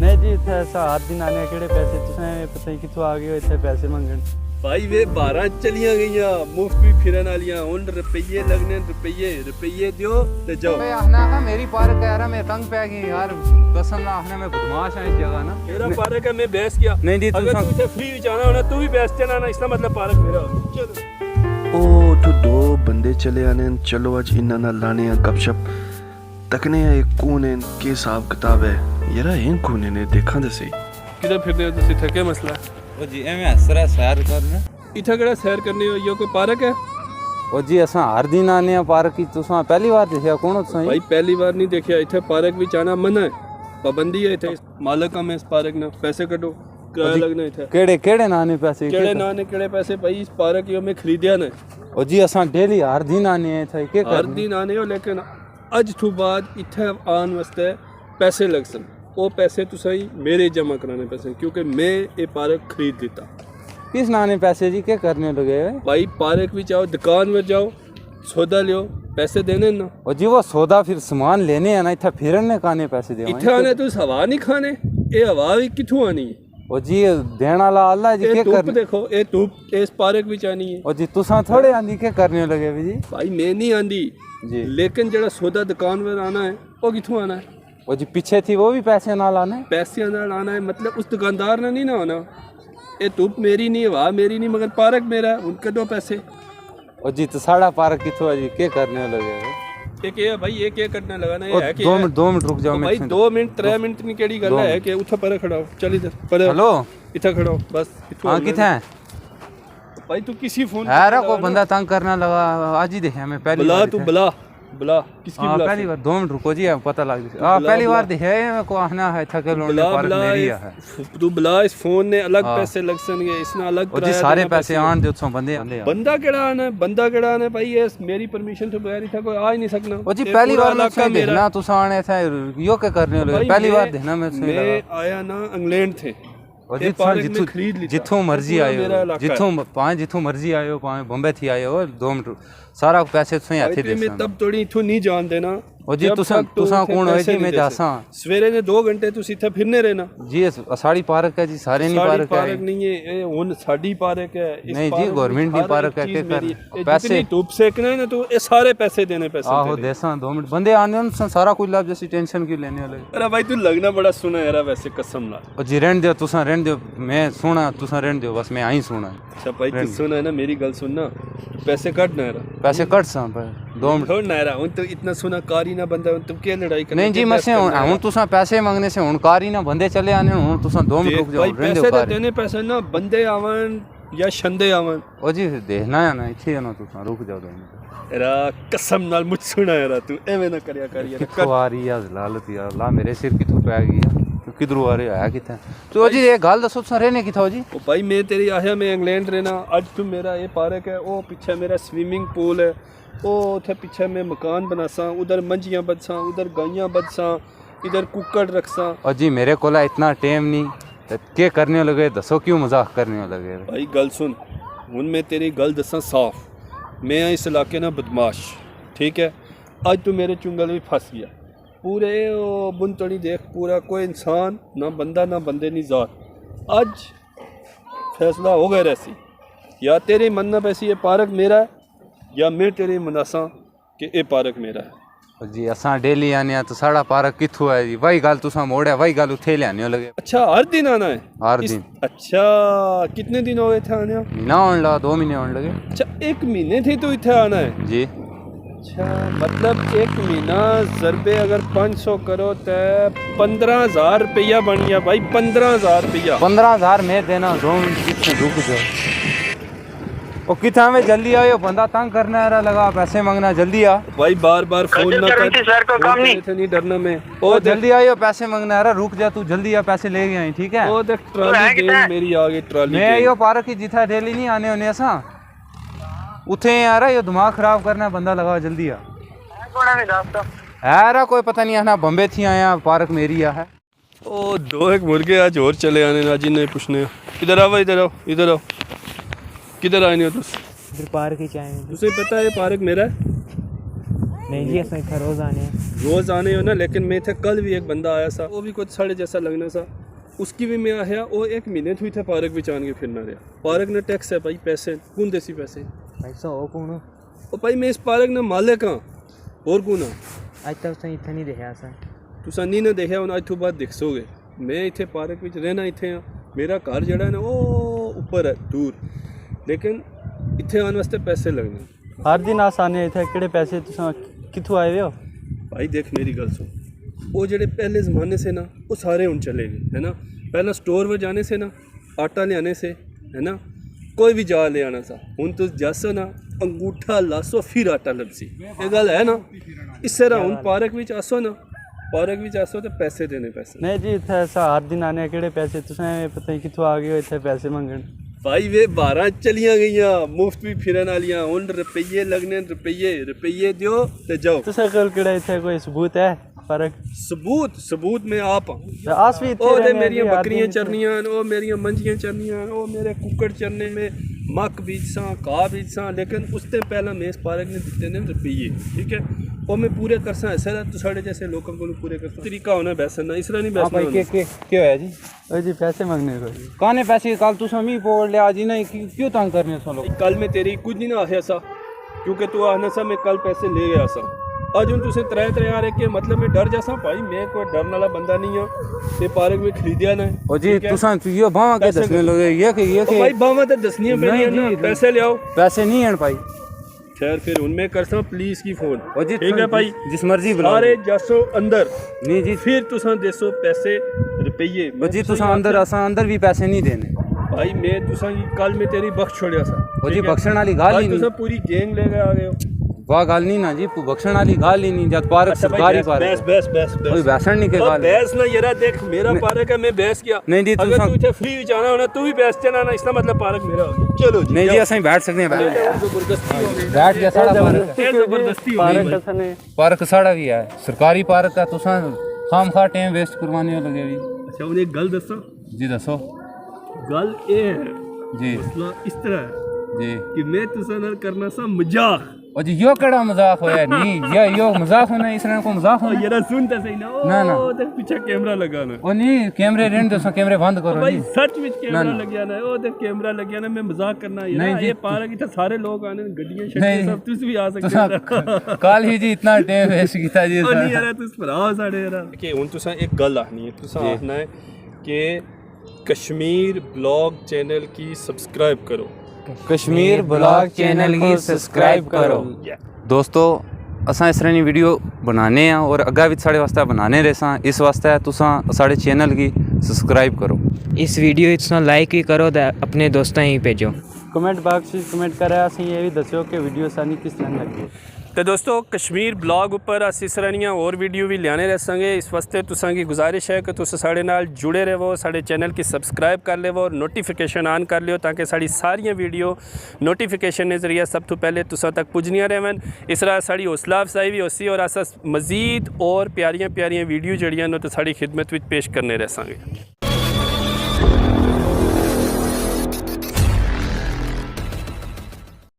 नहीं जी इत्थे ऐसा हर दिन आने केड़े पैसे तुसें पता ही कित्थों आ गए हो इत्थे पैसे मंगण भाई वे 12 चलियां गईयां मुफ्त भी फिरन वालियां हुन रुपये लगने रुपये दियो ते जाओ। मैं आखना है मेरी पार्क है यार मैं तंग पै गई यार कसम ना आखने में बदमाश है इस जगह ना। मेरा पार्क है मैं बैस गया। नहीं जी अगर तू इसे फ्री विच आना होना तू भी बैस जाना ना इसका मतलब पार्क मेरा चलो। ओ तो दो बंदे चले आने चलो अज इन्हां नाल लाने आ गपशप तकने आ कौन है के हिसाब किताब है यार हैं कौन है देखा तो सही किधर फिरने हो तुसी थके मसला ओ जी एवें हसरा सैर करना इथा केड़ा सैर करने हो यो कोई पार्क है? ओ जी असां हर दिन आने आ पार्क की तुसां पहली बार देखया कौन हो तुसां? भाई पहली बार नहीं देखा इथे पार्क विच आना मना है पाबंदी है इथे मालिक हम इस पार्क ना पैसे कटो किराया लगना इथे केड़े केड़े नाने पैसे केड़े नाने केड़े पैसे भाई इस पार्क यो में खरीदिया ने ओ जी असां डेली हर दिन आने आ इथे के हर दिन आने हो लेकिन अज तो बाद इथे आने वास्ते पैसे लग सन वो पैसे तुसाई मेरे जमा कराने पैसे क्योंकि मैं ये पार्क खरीद देता। किस नाने पैसे जी के करने लगे भाई पार्क भी जाओ दुकान में जाओ सौदा लियो पैसे देने ना ओ जी वो सौदा फिर सामान लेने है ना इथे फिरने काने पैसे दे इथे आने तो हवा नहीं खाने ये हवा भी किथों आनी है? ओ जी देना वाला अल्लाह जी के धूप कर देखो ये धूप इस पार्क विच आनी है। ओ जी तुसां थोड़े आंदी के करने लगे भी जी भाई मैं नहीं आंदी जी लेकिन जड़ा सौदा दुकान में आना है वो किथों आना है? ओ जी पीछे थी वो भी पैसे ना लाने पैसे नाल आना है मतलब उस दुकानदार ने नहीं ना आना ये धूप मेरी नहीं हवा मेरी नहीं मगर पार्क मेरा है उनके दो पैसे। ओ जी तो साड़ा पार्क किथों जी के करने लगे एक ये भाई ये क्या करने लगा ना ये है कि 2 मिनट रुक जाओ भाई 2 मिनट 3 मिनट नहीं केड़ी गल है कि उठा पर खड़ा हो चल इधर पर हेलो इधर खड़ा हो बस इथों हां किथे है भाई तू किसी फोन यार को बंदा तंग करने लगा आज ही देखा मैं पहली बुला बार तू बुला किसकी बुला पहली बार 2 मिनट रुको जी पता लग गया पहली बार देखा है मेरे को आना है थके लोने पार्क मेरी है तू बुला इस फोन ने अलग पैसे लग सनगे इसने अलग ओ जी सारे पैसे आन दे उत्सों बंदे बंदा केड़ा आना है बंदा केड़ा आना है भाई ये मेरी परमिशन तो बगैर था कोई आ ही नहीं सकना। ओ जी पहली बार मैं देखना तू आने थे यो के करने लगे पहली बार देखना मैं आया ना इंग्लैंड थे और जिथों मर्जी आए हो जिथों मर्जी आए हो पाए बॉम्बे थी आए हो 2 मिनट सारा पैसे तुसें हाथे दे मैं तब थोड़ी इथों नहीं जान देना ओ जी तुसां कौन होए जी मैं जासां सवेरे ने 2 घंटे तुसी इथे फिरने रहना जी साड़ी पार्क है जी सारे नहीं पार्क है नहीं है ये हुन साडी पार्क है नहीं जी गवर्नमेंट दी पार्क है के कर पैसे धूप सेकना है ना तो ये सारे पैसे देने पैसे आहो देसां 2 मिनट बंदे आने उन सारा कुछ लाभ जैसी टेंशन क्यों लेने वाले अरे भाई तू लगना बड़ा सुना यार वैसे कसम ला ओ जी रहन दो तुसां रहन दो मैं सुना तुसां रहन दो बस मैं आई सुना अच्छा भाई तू सुना है ना मेरी गल सुनना पैसे कट ना यार पैसे कट सा पर 2 मिनट थोड़ा ना यार हुन तो इतना सुना कारी ना बंदा तुम क्या लड़ाई करने नहीं जी मैं से हुन तुसां पैसे मांगने से हुन कारी ना बंदे चले आने हुन तुसां 2 मिनट रुक जाओ रहन दो पैसे देने पैसे ना बंदे आवन या शंदे आवन ओ जी देखना है ना इथे ना तुसां रुक जाओ 2 मिनट यार कसम नाल मुझ सुना यार तू एवे ना करया कर यार किथों आ रही है जलालत यार ला मेरे सिर किथों पै गई है किधरों आ रहा है किथे तो जी ये गल दसो तुसां रहने किथों जी ओ भाई मैं तेरी आया मैं इंग्लैंड रहना आज तू मेरा ये पार्क है ओ पीछे मेरा स्विमिंग पूल है ओ उथे पीछे मैं मकान बनासा उधर मंजियां बदसा उधर गायें बदसा इधर कुक्कड़ रखसा और जी मेरे कोला इतना टाइम नहीं के करने लगे दसो क्यों मजाक करने लगे भाई गल सुन हुन मैं तेरी गल दसा साफ मैं इस इलाके ना बदमाश ठीक है आज तू मेरे चुंगल में फंस गया पूरे बुनतड़ी देख पूरा कोई इंसान ना बंदा ना बंदे नहीं जात आज फैसला हो गया ऐसी या तेरी मन्नत ऐसी ये पार्क मेरा है या मैं तेरी मनासा कि ये पार्क मेरा है। जी असां डेली आने तो साड़ा पार्क किथों है जी वही गल तुसां मोड़े वही गल उथे लेने लगे। अच्छा हर दिन आना है? हर दिन। अच्छा कितने दिन हो गए थे आने? महीना होने लगा 2 महीने होने लगे। अच्छा 1 महीने थे तो इथे आना है जी। अच्छा मतलब 1 महीना ज़रबे अगर 500 करो तो 15,000 रुपया बन गया भाई 15,000 रुपया 15,000 मैं देना 2 मिनट रुक जाओ ओ किथा में जल्दी आयो बंदा तंग करने आ लगा पैसे मांगना जल्दी आ भाई बार बार फोन ना कर सर को काम नहीं डरना मैं ओ जल्दी आयो पैसे मांगना आ रुक जा तू जल्दी आ पैसे ले गया ठीक है ओ देख ट्रॉली गेम मेरी आ गई ट्रॉली मैं यो पार्क की जिथा डेली नहीं आने होने असा उथे आ रहा ये दिमाग खराब करना बंदा लगा जल्दी आ कौन है दोस्त यार कोई पता नहीं आना बॉम्बे थी आया पार्क मेरी आ है ओ 2 मुर्गे आज और चले आने ना जी नहीं पूछने इधर आओ इधर आओ किधर आए हो तुम इधर पार्क ही चाहे तुझे पता है ये पार्क मेरा है नहीं जी असां इत्थे रोज आने रोज़ आने हो ना, लेकिन मैं थे कल भी एक बंदा आया सा, वो भी कुछ साढ़े जैसा लगना सा, उसकी भी मैं आया, वो 1 महीने हुई थे पार्क भी आन के फिरना रहा। पार्क ने टैक्स है भाई, पैसे कौन देसी पैसे ऐसा हो कौन ओ भाई, मैं इस पार्क ने मालिक हाँ, और कौन हाँ। अज तक तुसें इत्थै नहीं दिखेआ असें। तुसा नहीं ना देखा हूँ, अज तो बाद दिखसोगे। मैं इतने पार्क में रहना इतने हाँ, मेरा घर जड़ा है ना वो ऊपर है दूर, लेकिन इतने आने वास्ते पैसे लगने। हर दिन अस आने इत्थे, केड़े पैसे तुसां कित्थों आए हो? भाई देख मेरी गल सुन, वो जड़े पहले ज़माने से ना वो सारे उन चले गए है ना। पहला स्टोर में जाने से ना, आटा ले आने से है ना, कोई भी जा ले आना सा, हूँ तो जैसा ना अंगूठा लासो फिर आटा लभसी, ये गल है ना। इस तरह हूँ पार्क में आसो ना, पार्क में आसो तो पैसे देने पैसे। नहीं जी, इत्थे अस हर दिन आने केड़े पैसे तुसें पता नहीं कित्थों आ गए हो इत्थे पैसे मंगण। भाई वे 12 चलियां गईयां, मुफ्त भी फिरन वालियां, हुन रुपये लगने, रुपये दियो ते जाओ। तुसें कोल केड़ा इत्थे कोई सबूत है फर्क? सबूत में आप ते अस भी इत्थे ओ दे रहने मेरियां जी, हर बकरियां दिन चरनियां, ओ मेरियां मंजियां चरनियां, ओ मेरे कुक्कड़ चरने में मक्क बीजसां, घाह बीजसां, लेकिन उससे पहला मैं इस पार्क ने दिते ने रुपये, ठीक है, और मैं पूरे करसा। ऐसा तो साढ़े जैसे लोगों को पूरे करसा तरीका होना बैसना, इस तरह नहीं हाँ भाई बैसना। क्या होया जी? ओ जी पैसे मंगने को जी। काने पैसे कल तुसां मी बोल लिया जी, नहीं क्यों तंग करने सो लोग? कल मैं तेरी कुछ नहीं ना आया सा, क्योंकि तू आना सा मैं कल पैसे ले गया सा। अज हूँ तुसें त्रै आ रहे के मतलब मैं डर जासा। भाई मैं कोई डरने वाला बंदा नहीं हाँ, ते पार्क में खरीदिया ना ओ जी तुसां यो बावा के दसने लोग ये कि भाई बावा तो दसनियां पैनियां ना, पैसे ले आओ। पैसे नहीं हैं भाई। खैर फिर उनमें करसा पुलिस की फोन, ओ जी ठीक है भाई, जिस मर्जी बुलाओ। सारे जसो अंदर नहीं जी, फिर तुसां देसो पैसे रुपये। ओ जी तुसां अंदर असां अंदर भी पैसे नहीं देने। भाई मैं तुसां कल मैं तेरी बख्श छोड़िया सा। ओ जी बख्शण वाली गाल ही नहीं, तुसां पूरी गैंग ले गए आ गए हो। वाह गाल नहीं ना जी, बख्शण वाली गाल ही नहीं। जब पार्क सरकारी पार्क बस कोई बैसन नहीं के गाल बहस ना यार, देख मेरा पार्क है, मैं बहस किया। नहीं जी, अगर तू इथे फ्री जाना होना तू भी बहस चना ना, इसका मतलब पार्क मेरा हो गया। चलो जी, नहीं जी असां बैठ सकते हैं, जबरदस्ती हो गई, बैठ गया साड़ा पार्क। ये जबरदस्ती हो पार्क गई। कसने पार्क साड़ा भी है, सरकारी पार्क है, तुसां खाम खा टाइम वेस्ट करवाने लगे भी। अच्छा मुझे एक गल दसो जी दसो गल ये है जी मसला इस तरह है जी। कि मैं तुसा नाल करना सा मजाक। ओ जी यो केड़ा मजाक होया? नहीं यो मजाक होना, इस तरह को मजाक होना। यार सुन तो सही ना, ना, ना। ओ देख पीछे कैमरा लगा ना। ओ नहीं कैमरे रेंट दसो, कैमरे बंद करो भाई नहीं। सच में कैमरा ना। लग गया ना, ओ देख कैमरा लग गया ना, मैं मजाक करना नहीं यार। जी, ये पार्क इधर सारे लोग आने, गड्डियां नहीं। शड्डियां सब, तुस भी आ सकते तुसां हो। कल ही जी इतना टाइम वेस्ट कीता जी। ओ नहीं यार तुस भरा साढ़े यार कि हुन तुसा एक गल आखनी है, तुसा आखना है कि कश्मीर ब्लॉग चैनल की सब्सक्राइब करो। कश्मीर ब्लॉग चैनल की सब्सक्राइब करो। दोस्तों असां इस तरह की वीडियो बनाने हैं और अग्गा भी साढ़े वास्ते बनाने रहे, इस वास्ते तुसां साढ़े चैनल की सब्सक्राइब करो। इस वीडियो इतना लाइक ही करो ते अपने दोस्तों ही भेजो। कमेंट बॉक्स में कमेंट करें, असें ये भी दस्यो कि वीडियो सानी किस तरह लगी। तो दोस्तों कश्मीर ब्लॉग उपर अस इस तरह दियां होर वीडियो भी लियाने रहांगे। इस वास्ते तुसां की गुजारिश है कि तुस साढ़े नाल जुड़े रहो, साढ़े चैनल की सब्सक्राइब कर लेवो और नोटिफिकेशन ऑन कर लियो, ताकि साड़ी सारियां वीडियो नोटिफिकेशन के जरिए सब तो पहले तुसां तक पुजनियां रहन। इस तरह साड़ी हौसला अफजाई भी होसी और अस मज़ीद और प्यारियां प्यारियां वीडियो जड़ियां तो साड़ी खिदमत में पेश करने रहांगे।